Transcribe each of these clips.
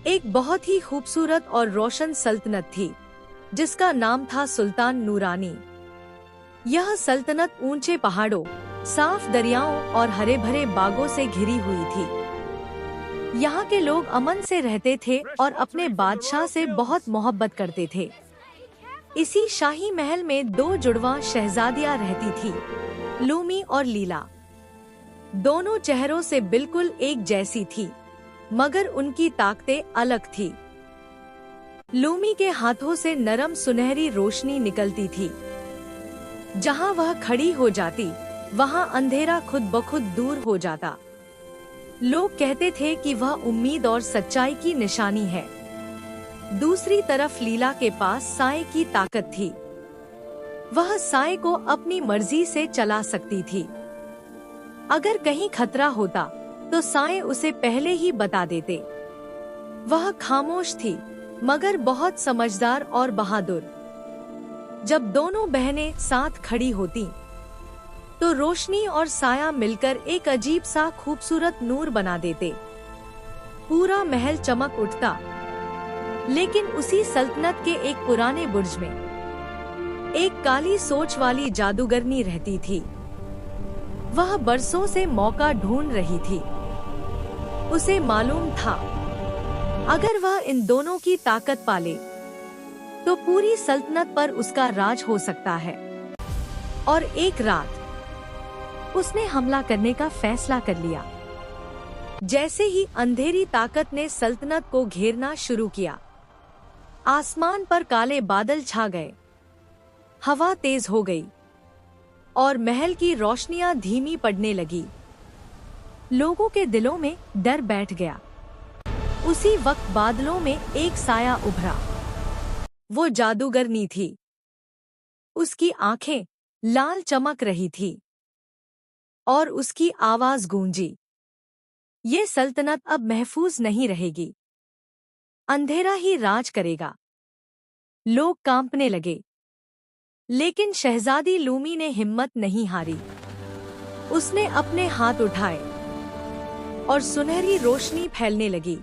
एक बहुत ही खूबसूरत और रोशन सल्तनत थी जिसका नाम था सुल्तान नूरानी। यह सल्तनत ऊंचे पहाड़ों, साफ दरियाओं और हरे भरे बागों से घिरी हुई थी। यहाँ के लोग अमन से रहते थे और अपने बादशाह से बहुत मोहब्बत करते थे। इसी शाही महल में दो जुड़वा शहजादियां रहती थी, लूमी और लीला। दोनों चेहरों से बिल्कुल एक जैसी थी, मगर उनकी ताकतें अलग थी। लूमी के हाथों से नरम सुनहरी रोशनी निकलती थी। जहां वह खड़ी हो जाती, वहां अंधेरा खुद ब खुद दूर हो जाता। लोग कहते थे कि वह उम्मीद और सच्चाई की निशानी है। दूसरी तरफ लीला के पास साए की ताकत थी। वह साए को अपनी मर्जी से चला सकती थी। अगर कहीं खतरा होता तो साए उसे पहले ही बता देते। वह खामोश थी, मगर बहुत समझदार और बहादुर। जब दोनों बहनें साथ खड़ी होती तो रोशनी और साया मिलकर एक अजीब सा खूबसूरत नूर बना देते। पूरा महल चमक उठता। लेकिन उसी सल्तनत के एक पुराने बुर्ज में एक काली सोच वाली जादूगरनी रहती थी। वह बरसों से मौका ढूंढ रही थी। उसे मालूम था, अगर वह इन दोनों की ताकत पाले तो पूरी सल्तनत पर उसका राज हो सकता है। और एक रात उसने हमला करने का फैसला कर लिया। जैसे ही अंधेरी ताकत ने सल्तनत को घेरना शुरू किया, आसमान पर काले बादल छा गए, हवा तेज हो गई और महल की रोशनियां धीमी पड़ने लगी। लोगों के दिलों में डर बैठ गया। उसी वक्त बादलों में एक साया उभरा। वो जादूगरनी थी। उसकी आंखें लाल चमक रही थी और उसकी आवाज गूंजी, ये सल्तनत अब महफूज नहीं रहेगी। अंधेरा ही राज करेगा। लोग कांपने लगे, लेकिन शहजादी लूमी ने हिम्मत नहीं हारी। उसने अपने हाथ उठाए और सुनहरी रोशनी फैलने लगी,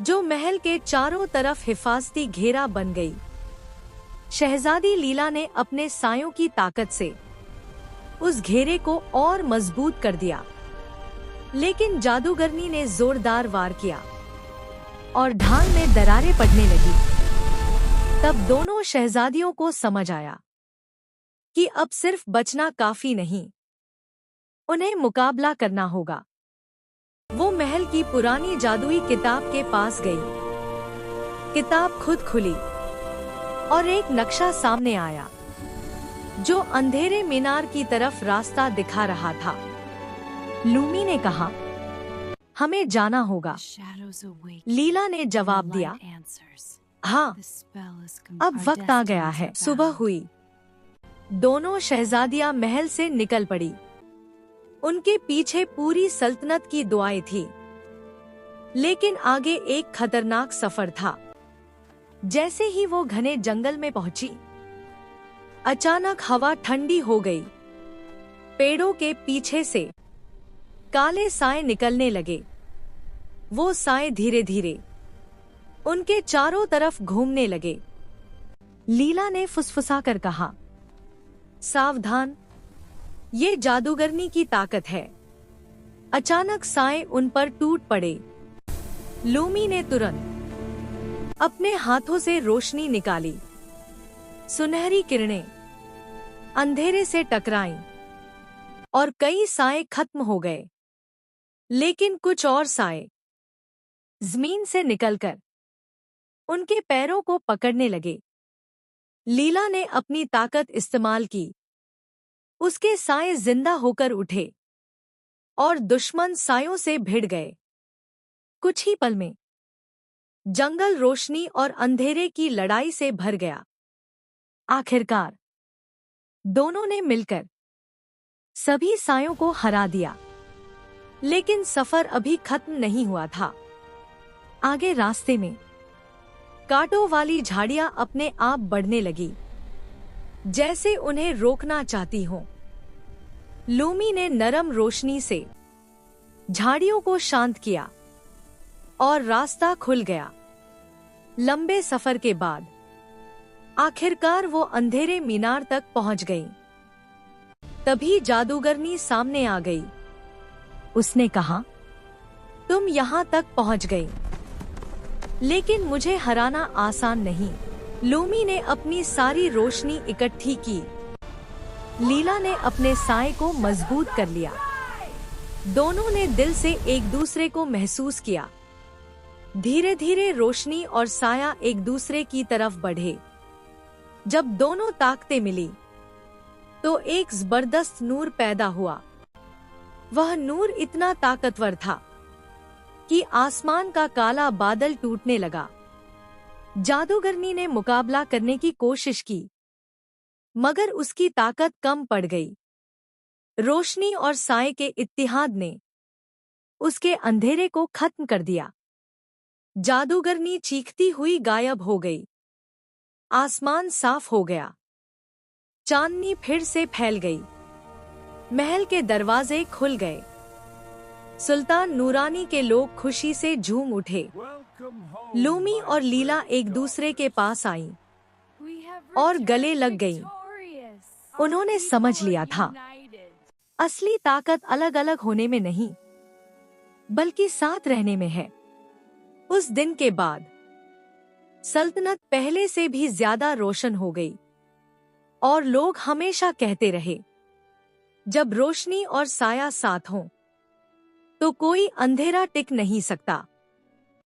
जो महल के चारों तरफ हिफाजती घेरा बन गई। शहजादी लीला ने अपने सायों की ताकत से उस घेरे को और मजबूत कर दिया। लेकिन जादूगरनी ने जोरदार वार किया और ढाल में दरारें पड़ने लगी। तब दोनों शहजादियों को समझ आया कि अब सिर्फ बचना काफी नहीं, उन्हें मुकाबला करना होगा। वो महल की पुरानी जादुई किताब के पास गई। किताब खुद खुली और एक नक्शा सामने आया, जो अंधेरे मीनार की तरफ रास्ता दिखा रहा था। लूमी ने कहा, हमें जाना होगा। लीला ने जवाब दिया, हाँ, अब वक्त आ गया है। सुबह हुई। दोनों शहजादियां महल से निकल पड़ी। उनके पीछे पूरी सल्तनत की दुआएं थी। लेकिन आगे एक खतरनाक सफर था। जैसे ही वो घने जंगल में पहुंची, अचानक हवा ठंडी हो गई। पेड़ों के पीछे से काले साए निकलने लगे। वो साए धीरे धीरे उनके चारों तरफ घूमने लगे। लीला ने फुसफुसा कर कहा, सावधान, ये जादूगरनी की ताकत है। अचानक साए उन पर टूट पड़े। लूमी ने तुरंत अपने हाथों से रोशनी निकाली। सुनहरी किरणें अंधेरे से टकराईं और कई साए खत्म हो गए। लेकिन कुछ और साए जमीन से निकलकर उनके पैरों को पकड़ने लगे। लीला ने अपनी ताकत इस्तेमाल की। उसके साए जिंदा होकर उठे और दुश्मन सायों से भिड़ गए। कुछ ही पल में जंगल रोशनी और अंधेरे की लड़ाई से भर गया। आखिरकार दोनों ने मिलकर सभी सायों को हरा दिया। लेकिन सफर अभी खत्म नहीं हुआ था। आगे रास्ते में कांटों वाली झाड़ियां अपने आप बढ़ने लगी, जैसे उन्हें रोकना चाहती हो। लूमी ने नरम रोशनी से झाड़ियों को शांत किया और रास्ता खुल गया। लंबे सफर के बाद आखिरकार वो अंधेरे मीनार तक पहुंच गई। तभी जादूगरनी सामने आ गई। उसने कहा, तुम यहाँ तक पहुंच गई, लेकिन मुझे हराना आसान नहीं। लूमी ने अपनी सारी रोशनी इकट्ठी की। लीला ने अपने साए को मजबूत कर लिया। दोनों ने दिल से एक दूसरे को महसूस किया। धीरे धीरे रोशनी और साया एक दूसरे की तरफ बढ़े। जब दोनों ताकतें मिली तो एक जबरदस्त नूर पैदा हुआ। वह नूर इतना ताकतवर था कि आसमान का काला बादल टूटने लगा। जादूगरनी ने मुकाबला करने की कोशिश की, मगर उसकी ताकत कम पड़ गई। रोशनी और साए के इत्तिहाद ने उसके अंधेरे को खत्म कर दिया। जादूगरनी चीखती हुई गायब हो गई। आसमान साफ हो गया। चांदनी फिर से फैल गई। महल के दरवाजे खुल गए। सुल्तान नूरानी के लोग खुशी से झूम उठे। लूमी और लीला एक दूसरे के पास आईं और गले लग गईं। उन्होंने समझ लिया था, असली ताकत अलग अलग होने में नहीं, बल्कि साथ रहने में है। उस दिन के बाद सल्तनत पहले से भी ज्यादा रोशन हो गई और लोग हमेशा कहते रहे, जब रोशनी और साया साथ हों तो कोई अंधेरा टिक नहीं सकता।